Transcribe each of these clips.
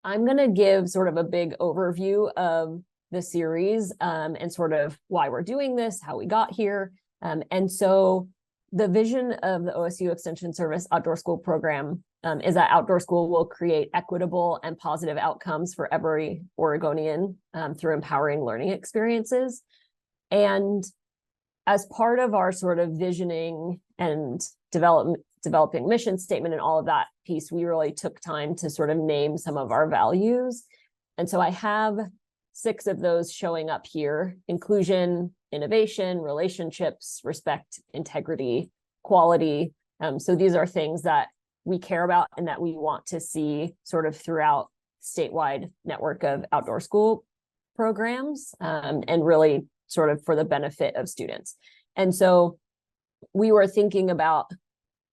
I'm going to give sort of a big overview of the series and sort of why we're doing this, how we got here. And so the vision of the OSU Extension Service Outdoor School program is that outdoor school will create equitable and positive outcomes for every Oregonian through empowering learning experiences. And as part of our sort of visioning and developing mission statement and all of that piece, we really took time to sort of name some of our values. And so I have 6 of those showing up here: inclusion, innovation, relationships, respect, integrity, quality. So these are things that we care about and that we want to see sort of throughout statewide network of outdoor school programs, and really sort of for the benefit of students. And so we were thinking about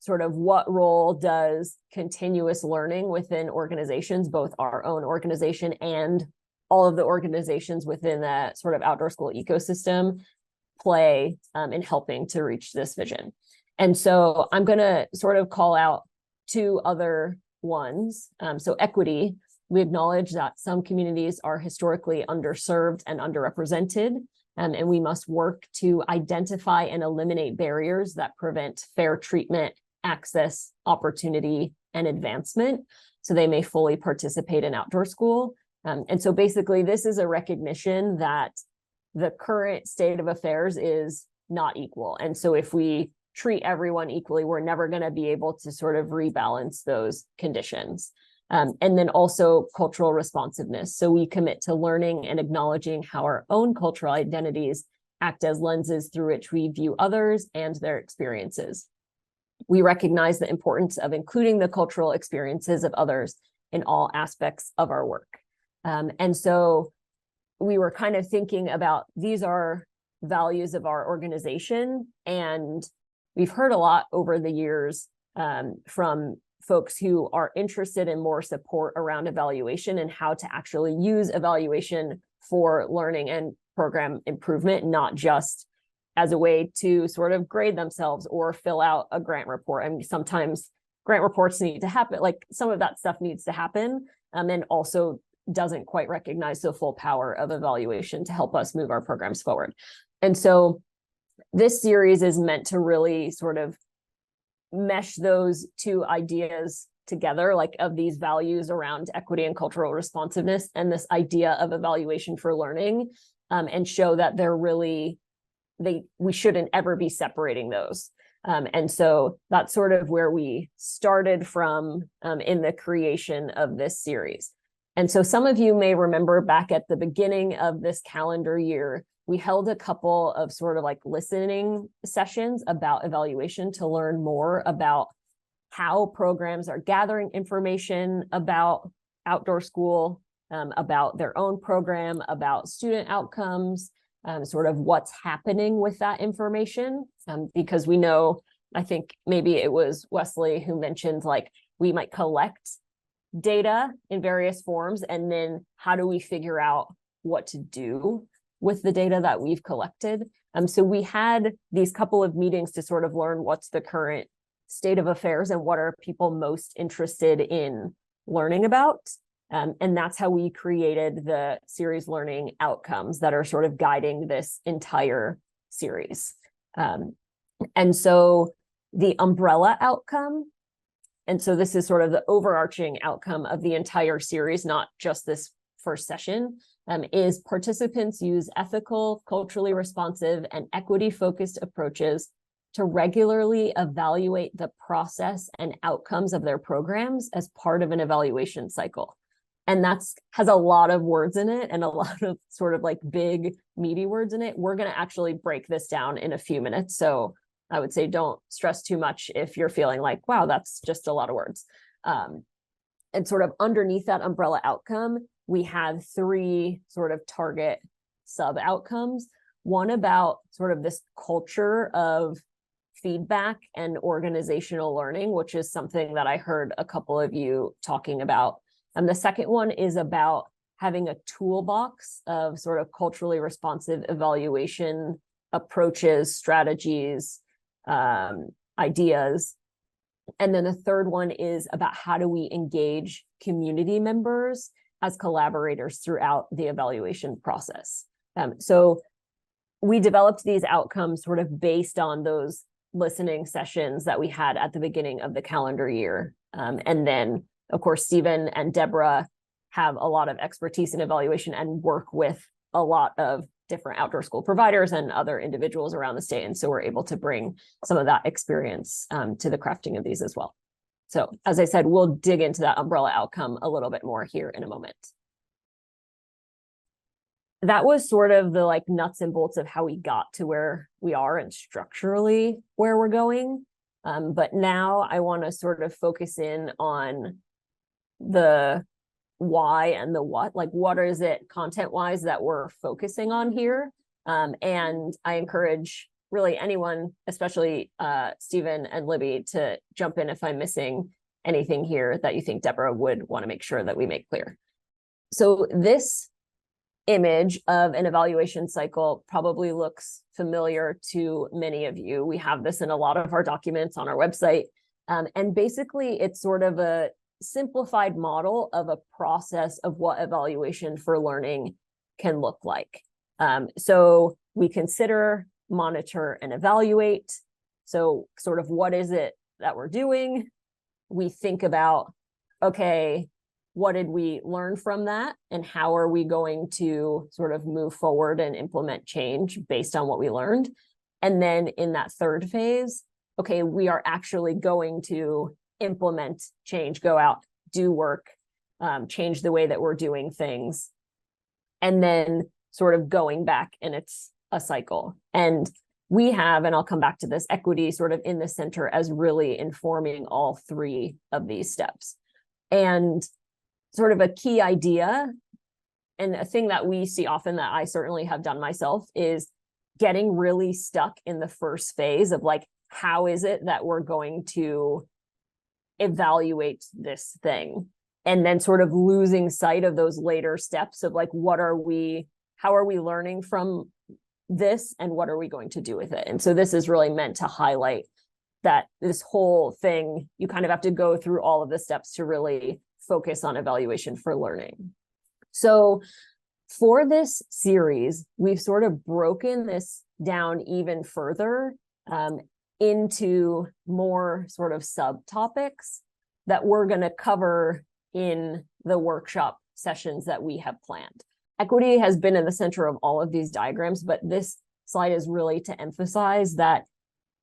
sort of what role does continuous learning within organizations, both our own organization and all of the organizations within that sort of outdoor school ecosystem, play in helping to reach this vision. And so I'm going to sort of call out 2 other ones. So equity, we acknowledge that some communities are historically underserved and underrepresented, and we must work to identify and eliminate barriers that prevent fair treatment, access, opportunity, and advancement, so they may fully participate in outdoor school. And so basically, this is a recognition that the current state of affairs is not equal. And so if we treat everyone equally, we're never going to be able to sort of rebalance those conditions. And then also cultural responsiveness. So we commit to learning and acknowledging how our own cultural identities act as lenses through which we view others and their experiences. We recognize the importance of including the cultural experiences of others in all aspects of our work. And so we were kind of thinking about, these are values of our organization. And we've heard a lot over the years from folks who are interested in more support around evaluation and how to actually use evaluation for learning and program improvement, not just as a way to sort of grade themselves or fill out a grant report. I mean, sometimes grant reports need to happen, like some of that stuff needs to happen, and also doesn't quite recognize the full power of evaluation to help us move our programs forward. And so this series is meant to really sort of mesh those 2 ideas together, like of these values around equity and cultural responsiveness and this idea of evaluation for learning, and show that they're really, we shouldn't ever be separating those. And so that's sort of where we started from in the creation of this series. And so some of you may remember back at the beginning of this calendar year, we held a couple of sort of like listening sessions about evaluation to learn more about how programs are gathering information about outdoor school, about their own program, about student outcomes, sort of what's happening with that information. Because we know, I think maybe it was Wesley who mentioned, like, we might collect data in various forms, and then how do we figure out what to do with the data that we've collected? So we had these couple of meetings to sort of learn what's the current state of affairs and what are people most interested in learning about. And that's how we created the series learning outcomes that are sort of guiding this entire series. And so the umbrella outcome, and so this is sort of the overarching outcome of the entire series, not just this first session, is participants use ethical, culturally responsive, and equity-focused approaches to regularly evaluate the process and outcomes of their programs as part of an evaluation cycle. And that's has a lot of words in it and a lot of sort of like big, meaty words in it. We're going to actually break this down in a few minutes. So I would say don't stress too much if you're feeling like, wow, that's just a lot of words. And sort of underneath that umbrella outcome, we have 3 sort of target sub outcomes. One about sort of this culture of feedback and organizational learning, which is something that I heard a couple of you talking about. And the second one is about having a toolbox of sort of culturally responsive evaluation approaches, strategies, ideas. And then the third one is about how do we engage community members as collaborators throughout the evaluation process. So we developed these outcomes sort of based on those listening sessions that we had at the beginning of the calendar year. And then, of course, Stephen and Deborah have a lot of expertise in evaluation and work with a lot of different outdoor school providers and other individuals around the state. And so we're able to bring some of that experience to the crafting of these as well. So as I said, we'll dig into that umbrella outcome a little bit more here in a moment. That was sort of the like nuts and bolts of how we got to where we are and structurally where we're going. But now I want to sort of focus in on the why and the what, like what is it content wise that we're focusing on here. And I encourage really anyone, especially Stephen and Libby, to jump in if I'm missing anything here that you think Deborah would want to make sure that we make clear. So this image of an evaluation cycle probably looks familiar to many of you. We have this in a lot of our documents on our website. And basically it's sort of a simplified model of a process of what evaluation for learning can look like. So we consider, monitor, and evaluate. So sort of what is it that we're doing? We think about, okay, what did we learn from that? And how are we going to sort of move forward and implement change based on what we learned? And then in that third phase, okay, we are actually going to implement change, go out, do work, change the way that we're doing things. And then sort of going back, and it's a cycle. And we have, and I'll come back to this, equity sort of in the center as really informing all three of these steps. And sort of a key idea, and a thing that we see often that I certainly have done myself, is getting really stuck in the first phase of like, how is it that we're going to evaluate this thing? And then sort of losing sight of those later steps of like, how are we learning from this and what are we going to do with it? And so this is really meant to highlight that this whole thing, you kind of have to go through all of the steps to really focus on evaluation for learning. So for this series, we've sort of broken this down even further into more sort of subtopics that we're going to cover in the workshop sessions that we have planned. Equity has been in the center of all of these diagrams, but this slide is really to emphasize that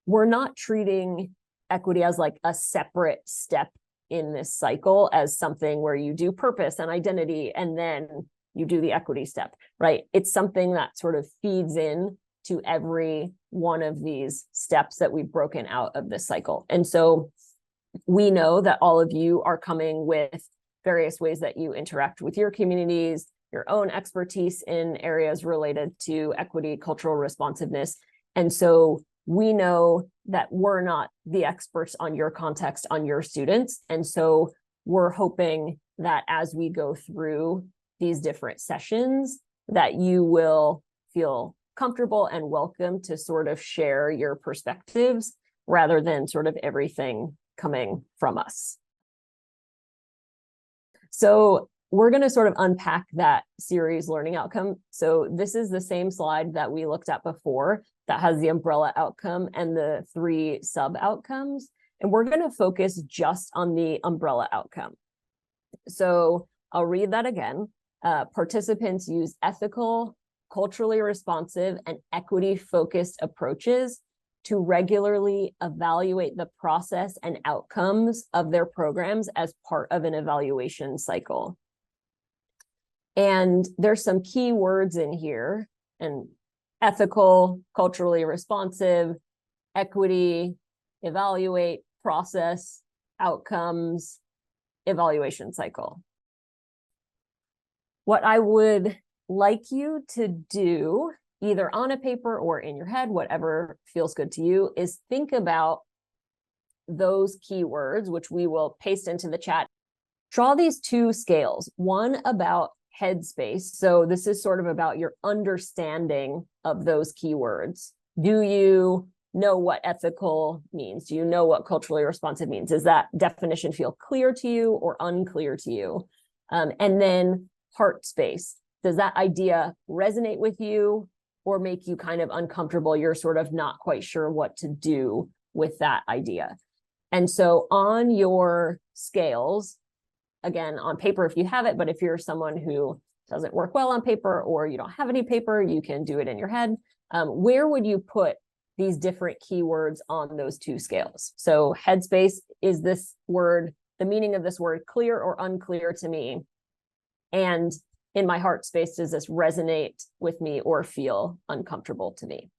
we're not treating equity as like a separate step in this cycle as something where you do purpose and identity and then you do the equity step, right? It's something that sort of feeds in to every one of these steps that we've broken out of this cycle. And so we know that all of you are coming with various ways that you interact with your communities, your own expertise in areas related to equity, cultural responsiveness. And so we know that we're not the experts on your context, on your students. And so we're hoping that as we go through these different sessions, that you will feel comfortable and welcome to sort of share your perspectives rather than sort of everything coming from us. So we're going to sort of unpack that series learning outcome. So this is the same slide that we looked at before that has the umbrella outcome and the 3 sub outcomes. And we're going to focus just on the umbrella outcome. So I'll read that again. Participants use ethical, culturally responsive, and equity-focused approaches to regularly evaluate the process and outcomes of their programs as part of an evaluation cycle. And there's some key words in here, and ethical, culturally responsive, equity, evaluate, process, outcomes, evaluation cycle. What I would like you to do, either on a paper or in your head, whatever feels good to you, is think about those keywords, which we will paste into the chat. Draw these 2 scales, one about headspace. So this is sort of about your understanding of those keywords. Do you know what ethical means? Do you know what culturally responsive means? Does that definition feel clear to you or unclear to you? And then heart space. Does that idea resonate with you or make you kind of uncomfortable? You're sort of not quite sure what to do with that idea. And so on your scales, again, on paper if you have it, but if you're someone who doesn't work well on paper or you don't have any paper, you can do it in your head. Where would you put these different keywords on those two scales? So headspace, is this word, the meaning of this word clear or unclear to me? And in my heart space, does this resonate with me or feel uncomfortable to me?